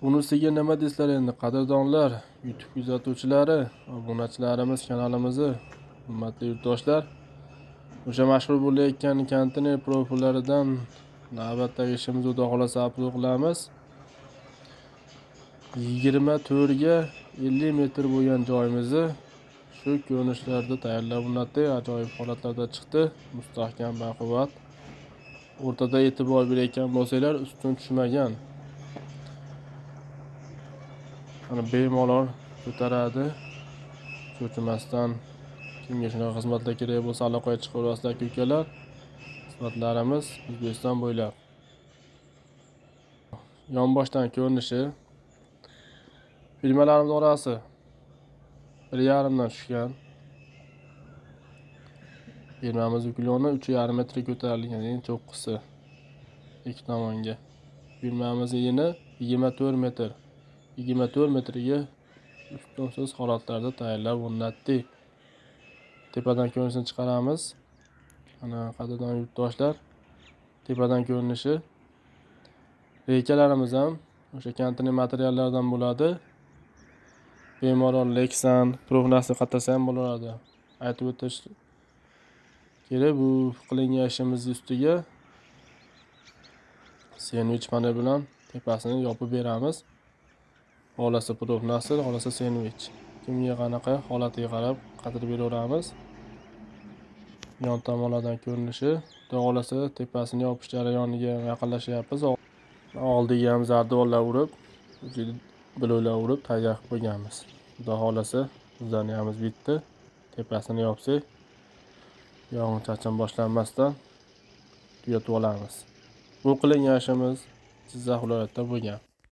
Bunisiga nima deysizlar endi qadrdonlar, YouTube kuzatuvchilari, obunachilarimiz, kanalimizni hurmatli yurtdoshlar. O'sha mashhur bo'layotgan konteyner profillaridan navbatdagi ishimizni xudo xolasa upload qilamiz. 24 ga 50 metr bo'lgan joyimizni shu ko'rinishlarda tayyorlab o'rnatdik. Ajoyib holatlarda chiqdi. Mustahkam, baquvvat. O'rtada e'tibor berayotgan bo'lsanglar, ustun tushmagan. Mana bemalol ko'taradi. Cho'chimasdan kimga shunaqa xizmatlar kerak bo'lsa, aloqaga chiqaverasizlar ukalar. Xizmatlarimiz O'zbekiston bo'ylab. Yonboshdan ko'rinishi firmalarimiz orasi 1,5 dan tushgan. Firmamiz ukloni 3,5 metr ko'tarilgan, eng cho'qqisi ikki tomonga. Firmamiz eni 24 metr. 24 metrga ustunsiz holatlarda tayyorlab o'rnatdik. Tepadan ko'rinishini chiqaramiz. Mana qadrdon yurtdoshlar, tepadan ko'rinishi. Reykalarimiz ham o'sha konteyner materiallardan bo'ladi. Bemalol Lexan, profnasi qatarsa ham bo'lardi. Aytib o'tish kerak, bu qilingan ishimiz ustiga sendvich panel bilan tepasini yopib beramiz. Xolasa profnasi, xolasa sendvich. Kimga qanaqa holatiga qarab qatirib beraveramiz. Yon tomonlardan ko'rinishi, xudo xolasa tepasini yopish jarayoniga yaqinlashyapmiz. Oldiga ham zardo'rlar urib, biluvlar urib tayyor qilib qo'yganmiz. Xudo xolasa zaniyamiz bitdi. Tepasini yopsak, yog'in chachan boshlanmasdan tugatib olamiz. Bu qilingan ishimiz Jizzax viloyatida bo'lgan.